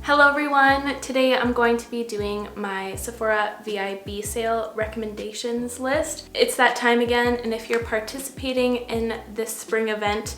Hello everyone! Today I'm going to be doing my Sephora VIB sale recommendations list. It's that time again, and if you're participating in this spring event,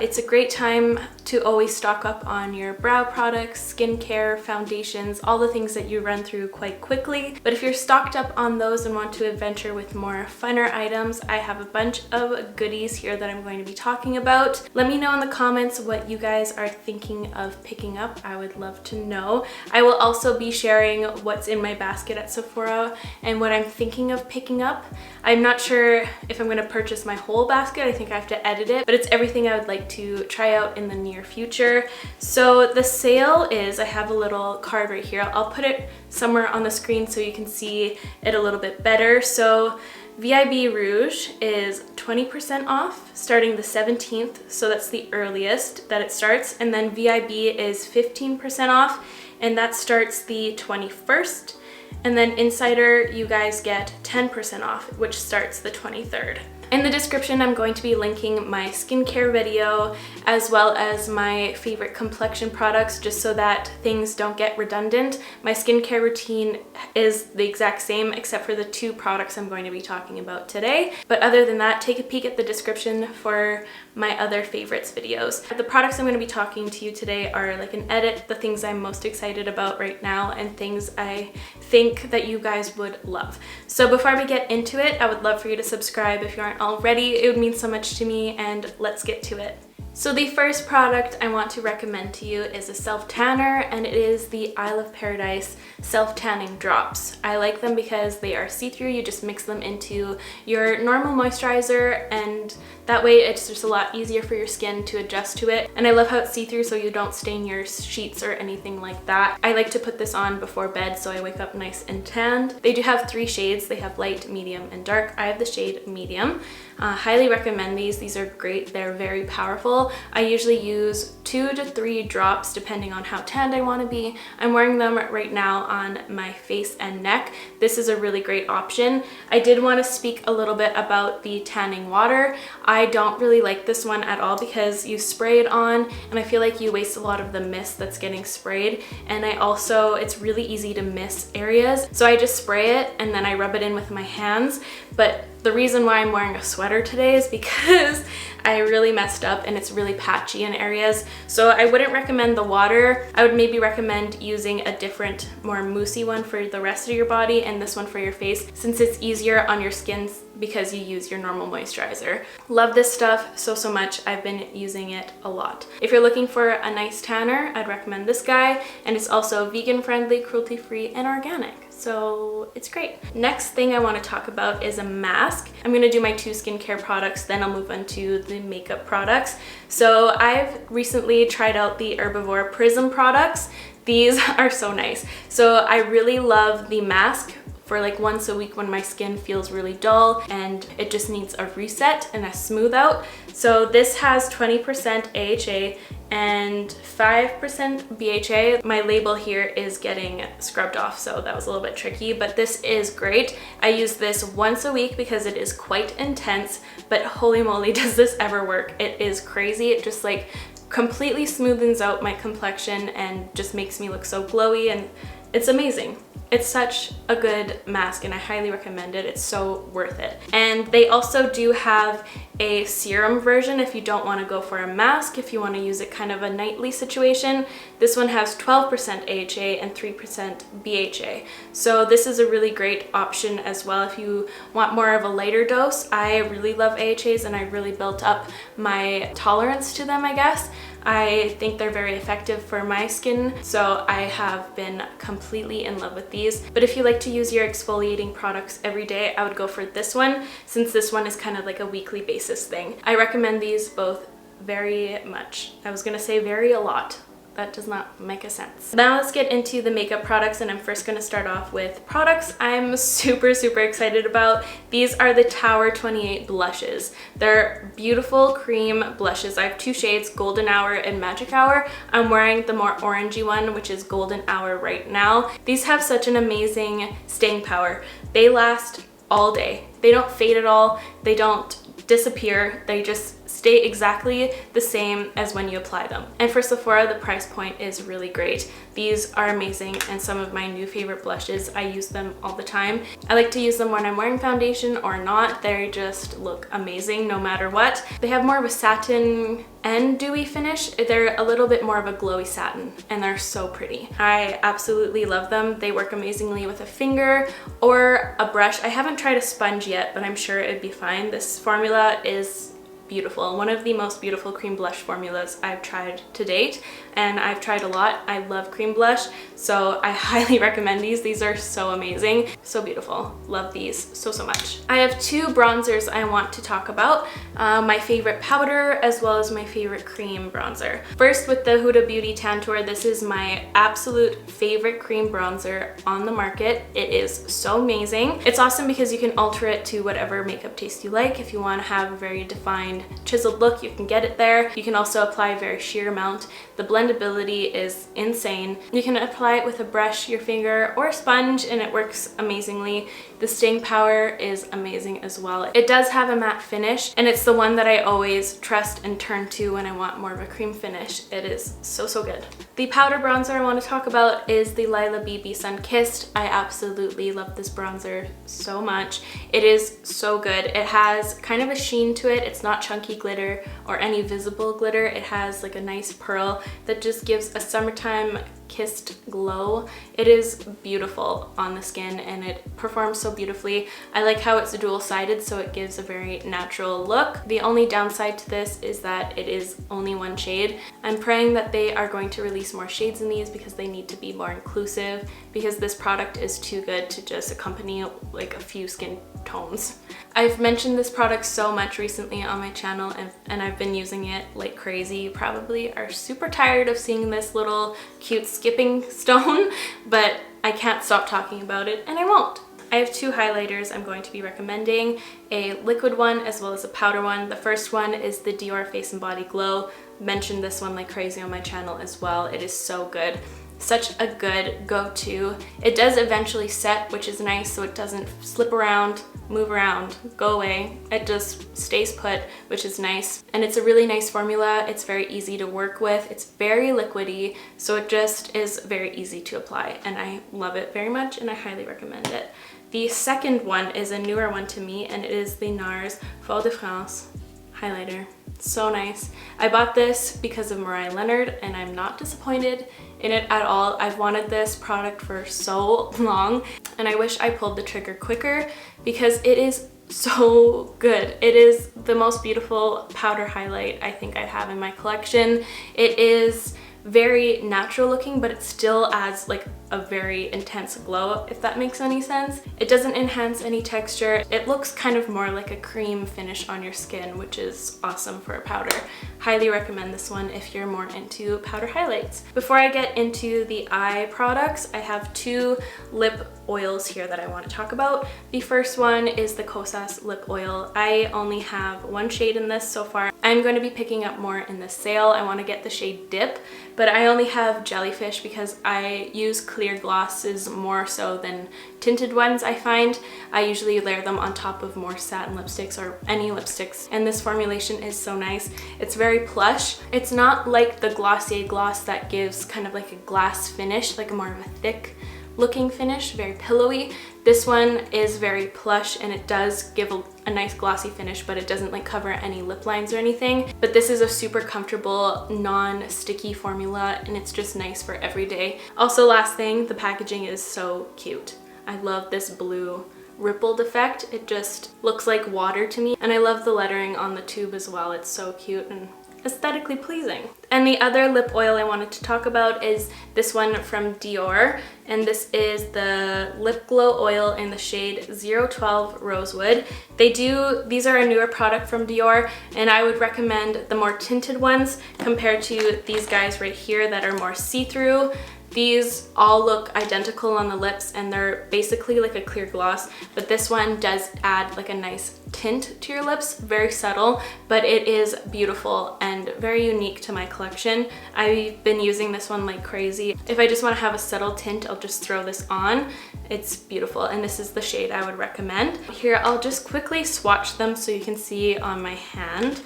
it's a great time to always stock up on your brow products, skincare, foundations, all the things that you run through quite quickly. But if you're stocked up on those and want to adventure with more funner items, I have a bunch of goodies here that I'm going to be talking about. Let me know in the comments what you guys are thinking of picking up. I would love to know. I will also be sharing what's in my basket at Sephora and what I'm thinking of picking up. I'm not sure if I'm going to purchase my whole basket. I think I have to edit it, but it's everything I would like to try out in the near future. So the sale is, I have a little card right here. I'll put it somewhere on the screen so you can see it a little bit better. So VIB Rouge is 20% off starting the 17th, so that's the earliest that it starts, and then VIB is 15% off, and that starts the 21st. And then Insider, you guys get 10% off, which starts the 23rd. In the description, I'm going to be linking my skincare video as well as my favorite complexion products, just so that things don't get redundant. My skincare routine is the exact same except for the two products I'm going to be talking about today. But other than that, take a peek at the description for my other favorites videos. The products I'm going to be talking to you today are like an edit, the things I'm most excited about right now, and things I think that you guys would love. So before we get into it, I would love for you to subscribe if you aren't already. It would mean so much to me, and let's get to it. So the first product I want to recommend to you is a self-tanner, and it is the Isle of Paradise self-tanning drops. I like them because they are see-through. You just mix them into your normal moisturizer, and that way it's just a lot easier for your skin to adjust to it. And I love how it's see-through so you don't stain your sheets or anything like that. I like to put this on before bed so I wake up nice and tanned. They do have 3 shades. They have light, medium, and dark. I have the shade medium. Highly recommend these. These are great. They're very powerful. I usually use 2 to 3 drops depending on how tanned I want to be. I'm wearing them right now on my face and neck. This is a really great option. I did want to speak a little bit about the tanning water. I don't really like this one at all because you spray it on and I feel like you waste a lot of the mist that's getting sprayed, and it's really easy to miss areas. So I just spray it and then I rub it in with my hands. But the reason why I'm wearing a sweater today is because I really messed up and it's really patchy in areas. So I wouldn't recommend the water. I would maybe recommend using a different, more moussey one for the rest of your body and this one for your face, since it's easier on your skin because you use your normal moisturizer. Love this stuff so much. I've been using it a lot. If you're looking for a nice tanner, I'd recommend this guy, and it's also vegan friendly, cruelty free, and organic. So it's great. Next thing I want to talk about is a mask. I'm going to do my 2 skincare products, then I'll move on to the makeup products. So I've recently tried out the Herbivore Prism products. These are so nice. So I really love the mask for like once a week when my skin feels really dull and it just needs a reset and a smooth out. So this has 20% AHA and 5% BHA. My label here is getting scrubbed off, so that was a little bit tricky, but this is great. I use this once a week because it is quite intense, but holy moly does this ever work. It is crazy. It just like completely smoothens out my complexion and just makes me look so glowy, and it's amazing. It's such a good mask and I highly recommend it. It's so worth it. And they also do have a serum version if you don't want to go for a mask, if you want to use it kind of a nightly situation. This one has 12% AHA and 3% BHA. So this is a really great option as well if you want more of a lighter dose. I really love AHAs and I really built up my tolerance to them, I guess. I think they're very effective for my skin, so I have been completely in love with these. But if you like to use your exfoliating products every day, I would go for this one, since this one is kind of like a weekly basis thing. I recommend these both very much. I was gonna say very a lot. That does not make a sense. Now let's get into the makeup products, and I'm first going to start off with products I'm super excited about. These are the Tower 28 blushes. They're beautiful cream blushes. I have 2 shades, Golden Hour and Magic Hour. I'm wearing the more orangey one, which is Golden Hour right now. These have such an amazing staying power. They last all day. They don't fade at all. They don't disappear. They just stay exactly the same as when you apply them. And for Sephora, the price point is really great. These are amazing and some of my new favorite blushes. I use them all the time. I like to use them when I'm wearing foundation or not. They just look amazing no matter what. They have more of a satin and dewy finish. They're a little bit more of a glowy satin and they're so pretty. I absolutely love them. They work amazingly with a finger or a brush. I haven't tried a sponge yet, but I'm sure it'd be fine. This formula is beautiful. One of the most beautiful cream blush formulas I've tried to date, and I've tried a lot. I love cream blush, so I highly recommend these. These are so amazing, so beautiful. Love these so much. I have two bronzers I want to talk about. My favorite powder as well as my favorite cream bronzer. First, with the Huda Beauty Tantour, this is my absolute favorite cream bronzer on the market. It is so amazing. It's awesome because you can alter it to whatever makeup taste you like. If you want to have a very defined chiseled look, you can get it there. You can also apply a very sheer amount. The blendability is insane. You can apply it with a brush, your finger, or a sponge, and it works amazingly. The staying power is amazing as well. It does have a matte finish, and it's the one that I always trust and turn to when I want more of a cream finish. It is so good. The powder bronzer I want to talk about is the LAKEY BB Sun Kissed. I absolutely love this bronzer so much. It is so good. It has kind of a sheen to it. It's not chunky glitter or any visible glitter. It has like a nice pearl that just gives a summertime kissed glow. It is beautiful on the skin and it performs so beautifully. I like how it's dual-sided, so it gives a very natural look. The only downside to this is that it is only one shade. I'm praying that they are going to release more shades in these because they need to be more inclusive, because this product is too good to just accompany like a few skin tones. I've mentioned this product so much recently on my channel and I've been using it like crazy. You probably are super tired of seeing this little cute skipping stone, but I can't stop talking about it and I won't. I have two highlighters I'm going to be recommending, a liquid one as well as a powder one. The first one is the Dior Face and Body Glow. Mentioned this one like crazy on my channel as well. It is so good. Such a good go-to. It does eventually set, which is nice, so it doesn't slip around, move around, go away. It just stays put, which is nice. And it's a really nice formula. It's very easy to work with. It's very liquidy, so it just is very easy to apply. And I love it very much and I highly recommend it. The second one is a newer one to me, and it is the NARS Faux de France highlighter. So nice. I bought this because of Mariah Leonard and I'm not disappointed in it at all. I've wanted this product for so long and I wish I pulled the trigger quicker because it is so good. It is the most beautiful powder highlight I think I have in my collection. It is very natural looking, but it still adds like a very intense glow, if that makes any sense. It doesn't enhance any texture. It looks kind of more like a cream finish on your skin, which is awesome for a powder. Highly recommend this one if you're more into powder highlights. Before I get into the eye products, I have two lip oils here that I want to talk about. The first one is the Kosas lip oil. I only have one shade in this so far. I'm going to be picking up more in the sale. I want to get the shade Dip, but I only have Jellyfish because I use clear glosses more so than tinted ones. I find I usually layer them on top of more satin lipsticks or any lipsticks, and this formulation is so nice. It's very plush. It's not like the Glossier gloss that gives kind of like a glass finish, like more of a thick looking finish, very pillowy. This one is very plush and it does give a nice glossy finish, but it doesn't like cover any lip lines or anything. But this is a super comfortable, non-sticky formula and it's just nice for every day. Also, last thing, the packaging is so cute. I love this blue rippled effect. It just looks like water to me. And I love the lettering on the tube as well. It's so cute and aesthetically pleasing. And the other lip oil I wanted to talk about is this one from Dior, and this is the Lip Glow Oil in the shade 012 Rosewood. These are a newer product from Dior, and I would recommend the more tinted ones compared to these guys right here that are more see-through. These all look identical on the lips and they're basically like a clear gloss, but this one does add like a nice tint to your lips, very subtle, but it is beautiful and very unique to my collection. I've been using this one like crazy. If I just want to have a subtle tint, I'll just throw this on. It's beautiful, and this is the shade I would recommend. Here, I'll just quickly swatch them so you can see on my hand.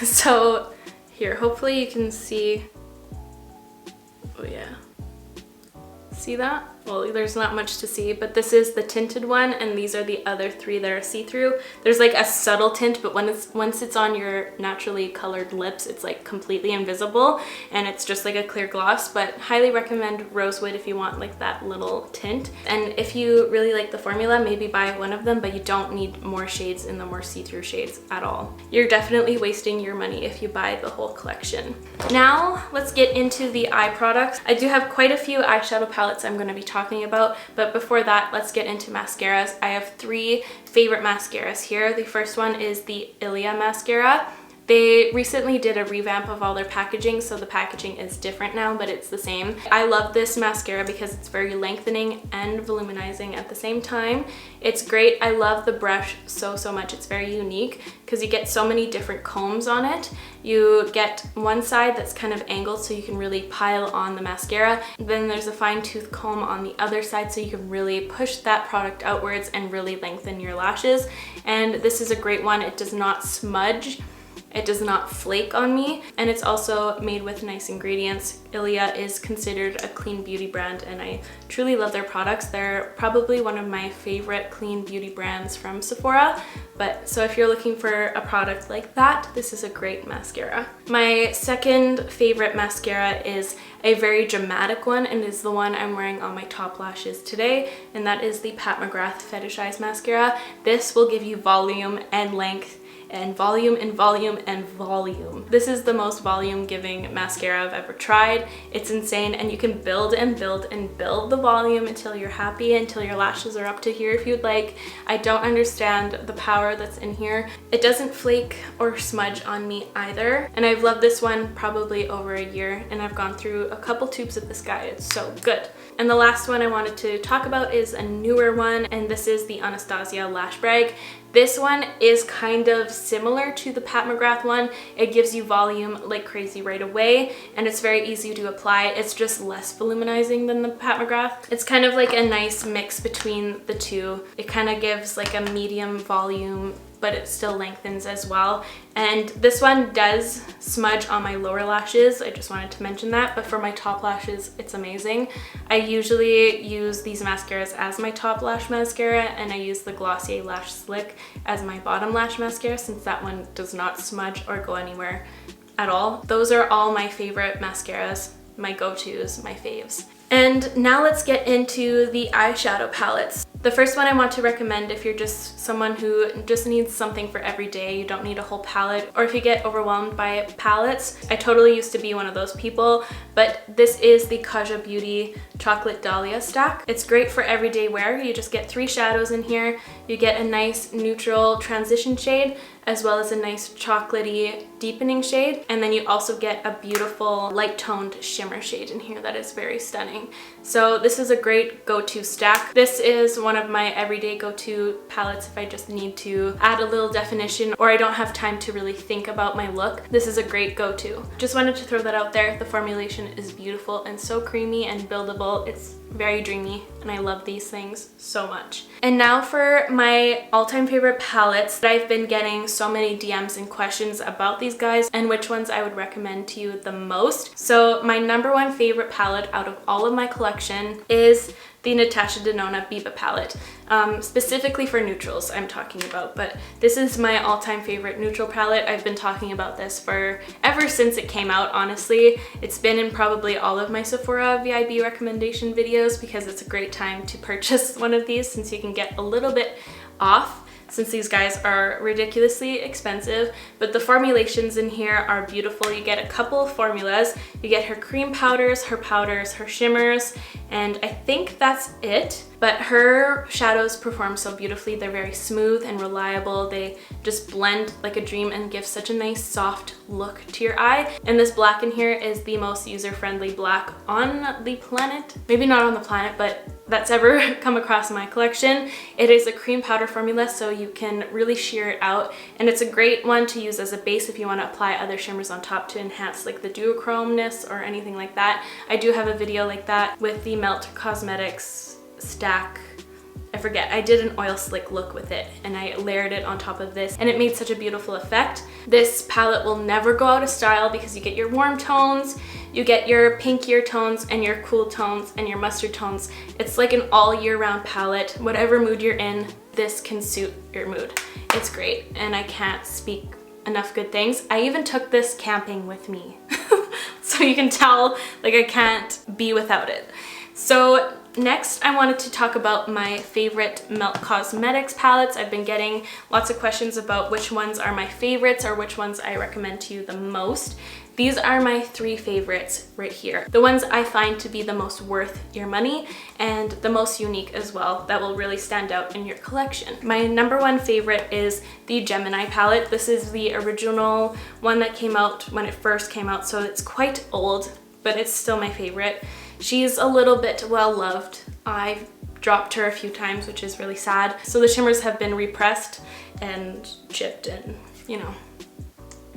So here, hopefully you can see. Oh yeah. See that? Well, there's not much to see, but this is the tinted one, and these are the other three that are see-through. There's like a subtle tint, but once it's on your naturally colored lips, it's like completely invisible, and it's just like a clear gloss. But highly recommend Rosewood if you want like that little tint. And if you really like the formula, maybe buy one of them, but you don't need more shades in the more see-through shades at all. You're definitely wasting your money if you buy the whole collection. Now let's get into the eye products. I do have quite a few eyeshadow palettes I'm going to be talking about, but before that, let's get into mascaras. I have three favorite mascaras here. The first one is the JULIAA mascara. They recently did a revamp of all their packaging, so the packaging is different now, but it's the same. I love this mascara because it's very lengthening and voluminizing at the same time. It's great. I love the brush so much. It's very unique because you get so many different combs on it. You get one side that's kind of angled so you can really pile on the mascara. Then there's a fine tooth comb on the other side so you can really push that product outwards and really lengthen your lashes. And this is a great one. It does not smudge. It does not flake on me, and it's also made with nice ingredients. JULIAA is considered a clean beauty brand, and I truly love their products. They're probably one of my favorite clean beauty brands from Sephora. So if you're looking for a product like that, this is a great mascara. My second favorite mascara is a very dramatic one, and is the one I'm wearing on my top lashes today, and that is the Pat McGrath Fetish Eyes Mascara. This will give you volume and length and volume and volume and volume. This is the most volume giving mascara I've ever tried. It's insane, and you can build and build and build the volume until you're happy, until your lashes are up to here if you'd like. I don't understand the power that's in here. It doesn't flake or smudge on me either, and I've loved this one probably over a year, and I've gone through a couple tubes of this guy. It's so good. And the last one I wanted to talk about is a newer one, and this is the Anastasia Lash Brag. This one is kind of similar to the Pat McGrath one. It gives you volume like crazy right away, and it's very easy to apply. It's just less voluminizing than the Pat McGrath. It's kind of like a nice mix between the two. It kind of gives like a medium volume, but it still lengthens as well. And this one does smudge on my lower lashes. I just wanted to mention that, but for my top lashes, it's amazing. I usually use these mascaras as my top lash mascara, and I use the Glossier Lash Slick as my bottom lash mascara, since that one does not smudge or go anywhere at all. Those are all my favorite mascaras, my go-tos, my faves. And now let's get into the eyeshadow palettes. The first one I want to recommend if you're just someone who just needs something for every day, you don't need a whole palette, or if you get overwhelmed by palettes. I totally used to be one of those people, but this is the Kaja Beauty Chocolate Dahlia Stack. It's great for everyday wear. You just get 3 shadows in here. You get a nice neutral transition shade, as well as a nice chocolatey deepening shade. And then you also get a beautiful light toned shimmer shade in here that is very stunning. So this is a great go-to stack. This is one of my everyday go-to palettes if I just need to add a little definition or I don't have time to really think about my look. This is a great go-to. Just wanted to throw that out there. The formulation is beautiful and so creamy and buildable. It's very dreamy, and I love these things so much. And now for my all-time favorite palettes. I've been getting so many DMs and questions about these guys and which ones I would recommend to you the most. So my number one favorite palette out of all of my collection is the Natasha Denona Biba palette. Specifically for neutrals I'm talking about, but this is my all-time favorite neutral palette. I've been talking about this for ever since it came out, honestly. It's been in probably all of my Sephora VIB recommendation videos because it's a great time to purchase one of these since you can get a little bit off, since these guys are ridiculously expensive. But the formulations in here are beautiful. You get a couple of formulas. You get her cream powders, her shimmers, and I think that's it. But her shadows perform so beautifully. They're very smooth and reliable. They just blend like a dream and give such a nice soft look to your eye. And this black in here is the most user-friendly black on the planet. Maybe not on the planet, but that's ever come across my collection. It is a cream powder formula, so you can really sheer it out. And it's a great one to use as a base if you want to apply other shimmers on top to enhance like the duochromeness or anything like that. I do have a video like that with the Melt Cosmetics stack I forget, I did an oil slick look with it and I layered it on top of this and it made such a beautiful effect. This palette will never go out of style because you get your warm tones, you get your pinkier tones and your cool tones and your mustard tones. It's like an all year round palette. Whatever mood you're in, this can suit your mood. It's great and I can't speak enough good things. I even took this camping with me. So you can tell, like, I can't be without it. So next I wanted to talk about my favorite Melt Cosmetics palettes. I've been getting lots of questions about which ones are my favorites or which ones I recommend to you the most. These are my 3 favorites right here. The ones I find to be the most worth your money and the most unique as well, that will really stand out in your collection. My #1 favorite is the Gemini palette. This is the original one that came out when it first came out, so it's quite old, but it's still my favorite. She's a little bit well loved. I've dropped her a few times, which is really sad. So the shimmers have been repressed and chipped and, you know.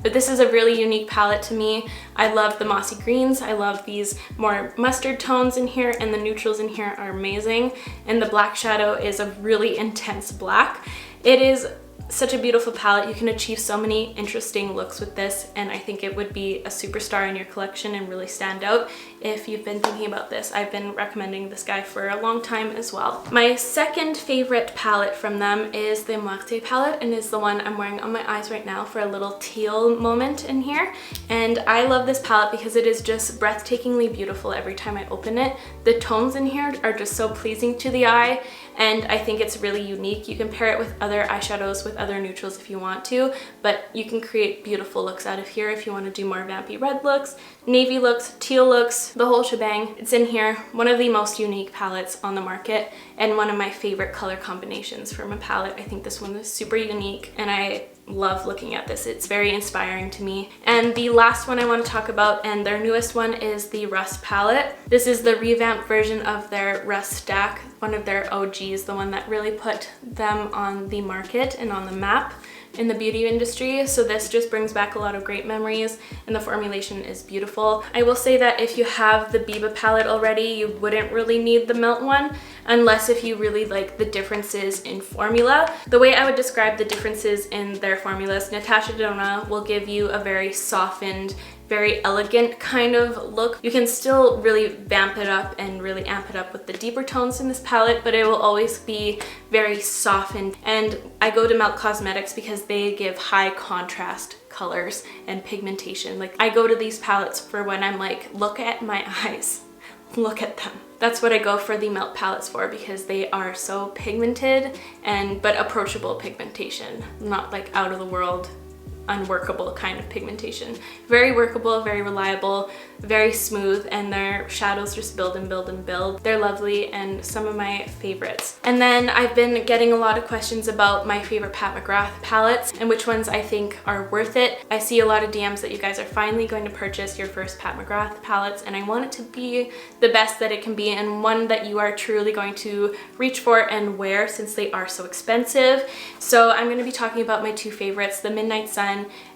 But this is a really unique palette to me. I love the mossy greens. I love these more mustard tones in here, and the neutrals in here are amazing. And the black shadow is a really intense black. It is such a beautiful palette. You can achieve so many interesting looks with this, and I think it would be a superstar in your collection and really stand out if you've been thinking about this. I've been recommending this guy for a long time as well. My second favorite palette from them is the McGrath palette, and is the one I'm wearing on my eyes right now for a little teal moment in here. And I love this palette because it is just breathtakingly beautiful every time I open it. The tones in here are just so pleasing to the eye, and I think it's really unique. You can pair it with other eyeshadows, with other neutrals if you want to, but you can create beautiful looks out of here if you want to do more vampy red looks, navy looks, teal looks, the whole shebang. It's in here. One of the most unique palettes on the market and one of my favorite color combinations from a palette. I think this one is super unique and I love looking at this. It's very inspiring to me. And the last one I want to talk about, and their newest one, is the Rust palette. This is the revamped version of their Rust stack, one of their OGs, the one that really put them on the market and on the map in the beauty industry. So this just brings back a lot of great memories and the formulation is beautiful. I will say that if you have the Biba palette already, you wouldn't really need the Melt one unless if you really like the differences in formula. The way I would describe the differences in their formulas, Natasha Denona will give you a very softened, very elegant kind of look. You can still really vamp it up and really amp it up with the deeper tones in this palette, but it will always be very softened. And I go to Melt Cosmetics because they give high contrast colors and pigmentation. Like, I go to these palettes for when I'm like, look at my eyes, look at them. That's what I go for the Melt palettes for, because they are so pigmented but approachable pigmentation, not like out of the world, unworkable kind of pigmentation. Very workable, very reliable, very smooth, and their shadows just build and build and build. They're lovely and some of my favorites. And then I've been getting a lot of questions about my favorite Pat McGrath palettes and which ones I think are worth it. I see a lot of DMs that you guys are finally going to purchase your first Pat McGrath palettes, and I want it to be the best that it can be and one that you are truly going to reach for and wear, since they are so expensive. So I'm going to be talking about my 2 favorites, the Midnight Sun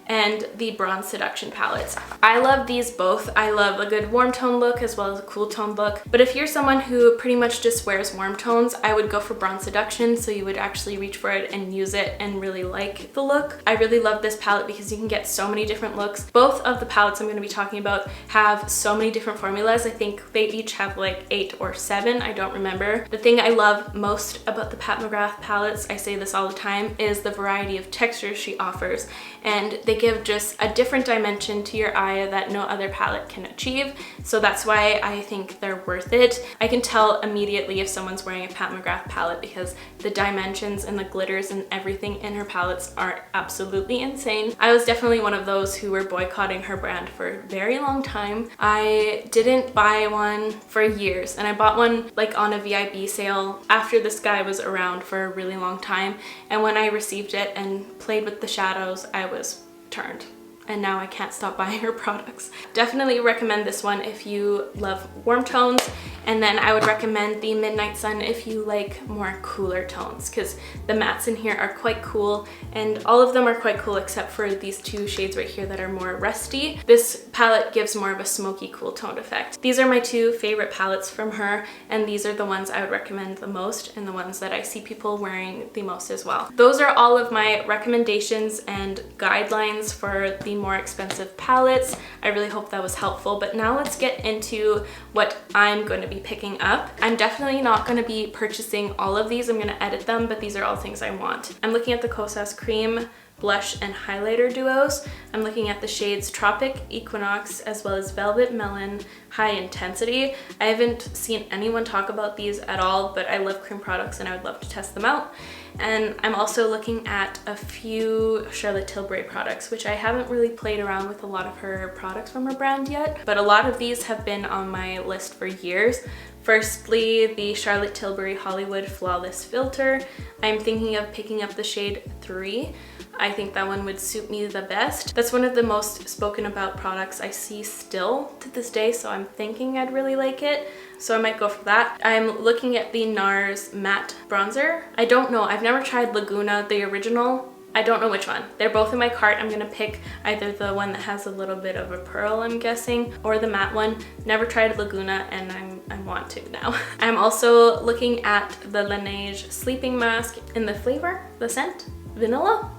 and the Bronze Seduction palettes. I love these both. I love a good warm tone look as well as a cool tone look. But if you're someone who pretty much just wears warm tones, I would go for Bronze Seduction, so you would actually reach for it and use it and really like the look. I really love this palette because you can get so many different looks. Both of the palettes I'm going to be talking about have so many different formulas. I think they each have like 8 or 7, I don't remember. The thing I love most about the Pat McGrath palettes, I say this all the time, is the variety of textures she offers. And they give just a different dimension to your eye that no other palette can achieve. So that's why I think they're worth it. I can tell immediately if someone's wearing a Pat McGrath palette because the dimensions and the glitters and everything in her palettes are absolutely insane. I was definitely one of those who were boycotting her brand for a very long time. I didn't buy one for years, and I bought one like on a VIB sale after this guy was around for a really long time. And when I received it and played with the shadows, I was turned. and now I can't stop buying her products. Definitely recommend this one if you love warm tones, and then I would recommend the Midnight Sun if you like more cooler tones, because the mattes in here are quite cool, and all of them are quite cool except for these two shades right here that are more rusty. This palette gives more of a smoky cool toned effect. These are my two favorite palettes from her, and these are the ones I would recommend the most and the ones that I see people wearing the most as well. Those are all of my recommendations and guidelines for the more expensive palettes. I really hope that was helpful, but now let's get into what I'm going to be picking up. I'm definitely not going to be purchasing all of these. I'm going to edit them, but these are all things I want. I'm looking at the Kosas Cream blush and highlighter duos. I'm looking at the shades Tropic, Equinox, as well as Velvet Melon, High Intensity. I haven't seen anyone talk about these at all, but I love cream products and I would love to test them out. And I'm also looking at a few Charlotte Tilbury products, which I haven't really played around with a lot of her products from her brand yet, but a lot of these have been on my list for years. Firstly, the Charlotte Tilbury Hollywood Flawless Filter. I'm thinking of picking up the shade 3. I think that one would suit me the best. That's one of the most spoken about products I see still to this day, so I'm thinking I'd really like it. So I might go for that. I'm looking at the NARS Matte Bronzer. I don't know, I've never tried Laguna, the original. I don't know which one. They're both in my cart. I'm gonna pick either the one that has a little bit of a pearl, I'm guessing, or the matte one. Never tried Laguna, and I want to now. I'm also looking at the Laneige Sleeping Mask in the flavor, the scent, vanilla.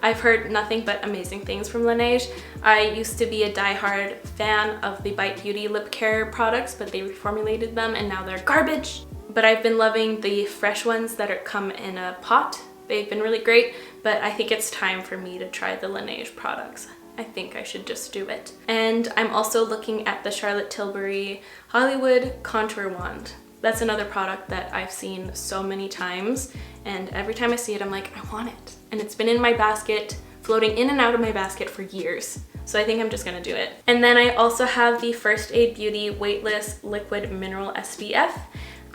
I've heard nothing but amazing things from Laneige. I used to be a die-hard fan of the Bite Beauty lip care products, but they reformulated them and now they're garbage. But I've been loving the fresh ones that come in a pot. They've been really great, but I think it's time for me to try the Laneige products. I think I should just do it. And I'm also looking at the Charlotte Tilbury Hollywood Contour Wand. That's another product that I've seen so many times, and every time I see it I'm like, I want it. And it's been in my basket, floating in and out of my basket for years. So I think I'm just gonna do it. And then I also have the First Aid Beauty Weightless Liquid Mineral SPF.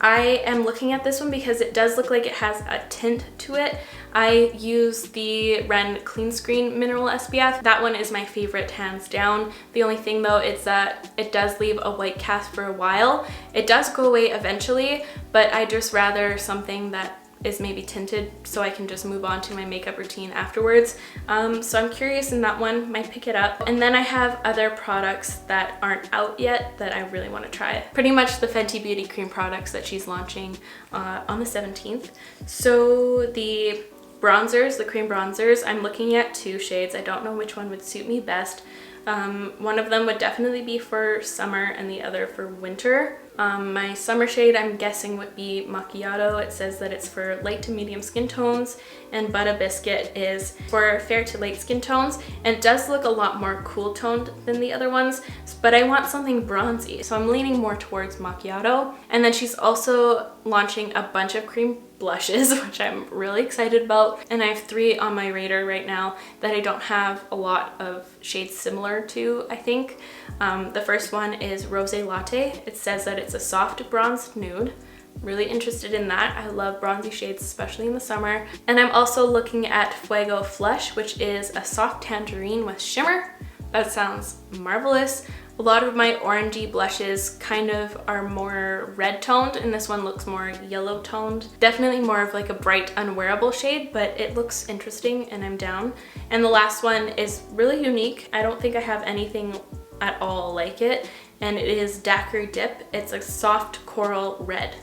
I am looking at this one because it does look like it has a tint to it. I use the Ren Clean Screen Mineral SPF. That one is my favorite, hands down. The only thing though is that it does leave a white cast for a while. It does go away eventually, but I just rather something that is maybe tinted so I can just move on to my makeup routine afterwards. So I'm curious in that one, might pick it up. And then I have other products that aren't out yet that I really want to try. Pretty much the Fenty Beauty cream products that she's launching on the 17th. So the bronzers, the cream bronzers, I'm looking at two shades. I don't know which one would suit me best. One of them would definitely be for summer and the other for winter. My summer shade I'm guessing would be Macchiato. It says that it's for light to medium skin tones, and Butter Biscuit is for fair to light skin tones, and it does look a lot more cool toned than the other ones, but I want something bronzy, so I'm leaning more towards Macchiato. And then she's also launching a bunch of cream blushes, which I'm really excited about, and I have 3 on my radar right now that I don't have a lot of shades similar to, I think. The first one is Rosé Latte. It says that it's a soft bronzed nude. Really interested in that. I love bronzy shades, especially in the summer. And I'm also looking at Fuego Flush, which is a soft tangerine with shimmer. That sounds marvelous. A lot of my orangey blushes kind of are more red toned, and this one looks more yellow toned. Definitely more of like a bright unwearable shade, but it looks interesting and I'm down. And the last one is really unique. I don't think I have anything at all like it, and it is Daiquiri Dip. It's a soft coral red.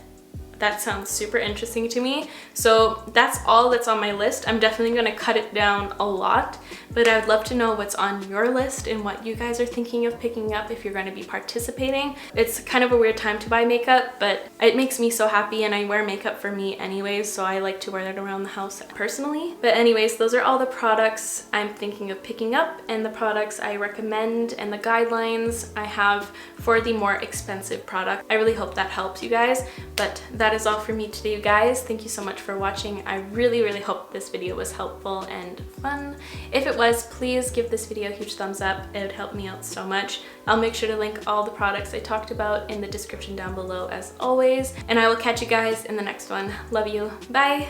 That sounds super interesting to me. So that's all that's on my list. I'm definitely gonna cut it down a lot, but I would love to know what's on your list and what you guys are thinking of picking up if you're gonna be participating. It's kind of a weird time to buy makeup, but it makes me so happy, and I wear makeup for me anyways, so I like to wear it around the house personally. But anyways, those are all the products I'm thinking of picking up, and the products I recommend, and the guidelines I have for the more expensive product. I really hope that helps you guys, but that is all for me today, you guys. Thank you so much for watching. I really hope this video was helpful and fun. If it was, please give this video a huge thumbs up. It would help me out so much. I'll make sure to link all the products I talked about in the description down below as always, and I will catch you guys in the next one. Love you. Bye!